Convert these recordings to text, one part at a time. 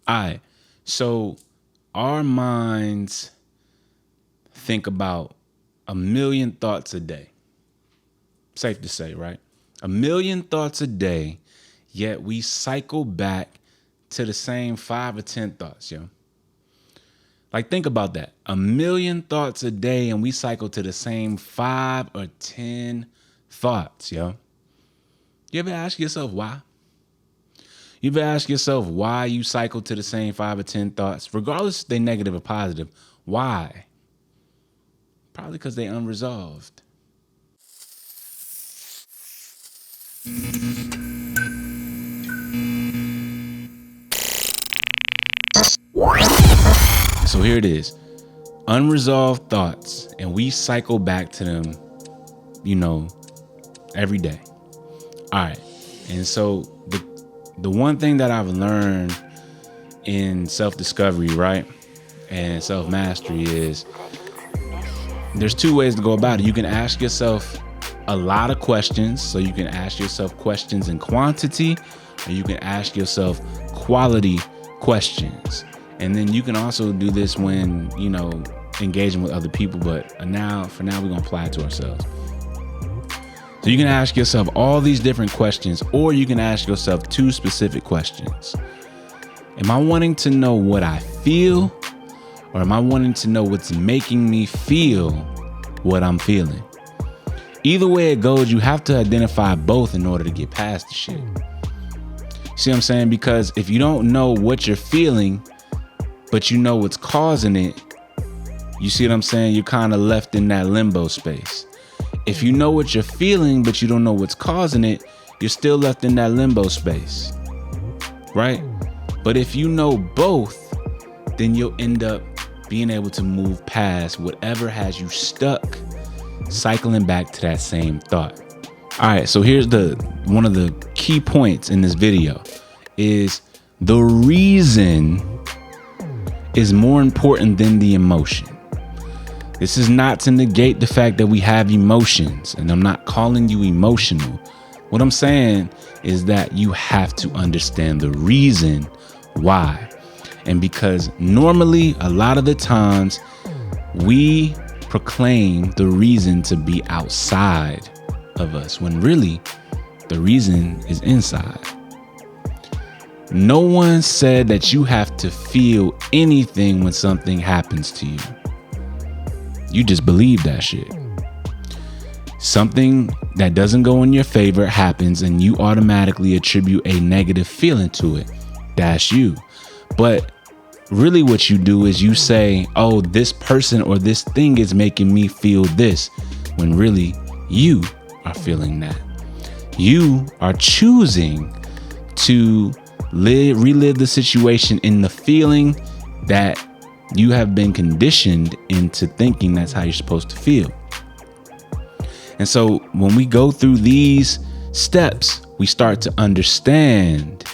All right. So our minds think about 1,000,000 thoughts a day. Safe to say, right? 1,000,000 thoughts a day, yet we cycle back to the same 5 or 10 thoughts, yo. Like, think about that. 1,000,000 thoughts a day, and we cycle to the same 5 or 10 thoughts, yo. You ever ask yourself why? You ever ask yourself why you cycle to the same 5 or 10 thoughts, regardless if they're negative or positive? Why? Probably because they're unresolved. So here it is. Unresolved thoughts, and we cycle back to them, every day. All right. And so the one thing that I've learned in self-discovery, right, and self-mastery is there's 2 ways to go about it. You can ask yourself a lot of questions. So you can ask yourself questions in quantity, or you can ask yourself quality questions. And then you can also do this when, engaging with other people. But for now, we're going to apply it to ourselves. So you can ask yourself all these different questions, or you can ask yourself 2 specific questions. Am I wanting to know what I feel, or am I wanting to know what's making me feel what I'm feeling? Either way it goes, you have to identify both in order to get past the shit. See what I'm saying? Because if you don't know what you're feeling, but you know what's causing it, you see what I'm saying? You're kind of left in that limbo space. If you know what you're feeling, but you don't know what's causing it, you're still left in that limbo space, right? But if you know both, then you'll end up being able to move past whatever has you stuck, cycling back to that same thought. All right, so here's one of the key points in this video is the reason is more important than the emotion. This is not to negate the fact that we have emotions, and I'm not calling you emotional. What I'm saying is that you have to understand the reason why. And because normally, a lot of the times, we proclaim the reason to be outside of us, when really the reason is inside. No one said that you have to feel anything when something happens to you. You just believe that shit. Something that doesn't go in your favor happens, and you automatically attribute a negative feeling to it. That's you. But really what you do is you say, oh, this person or this thing is making me feel this, when really you are feeling that. You are choosing to relive the situation in the feeling that you have been conditioned into thinking that's how you're supposed to feel. And so when we go through these steps, we start to understand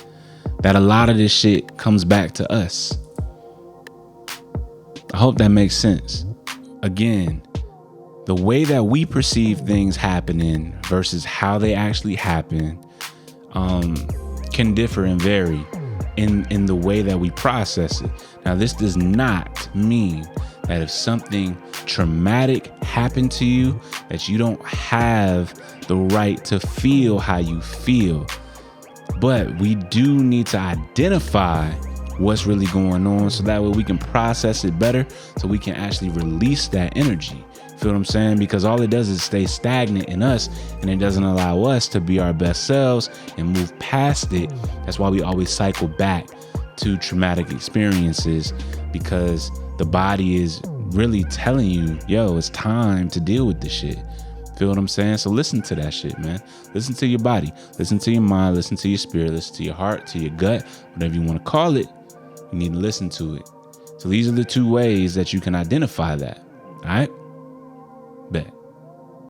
that a lot of this shit comes back to us. I hope that makes sense. Again, the way that we perceive things happening versus how they actually happen can differ and vary in the way that we process it. Now, this does not mean that if something traumatic happened to you, that you don't have the right to feel how you feel. But we do need to identify what's really going on, so that way we can process it better, so we can actually release that energy. Feel what I'm saying? Because all it does is stay stagnant in us, and it doesn't allow us to be our best selves and move past it. That's why we always cycle back to traumatic experiences, because the body is really telling you, yo, it's time to deal with this shit. Feel what I'm saying? So listen to that shit, man. Listen to your body, listen to your mind, listen to your spirit, listen to your heart, to your gut, whatever you want to call it. You need to listen to it. So these are the 2 ways that you can identify that. All right.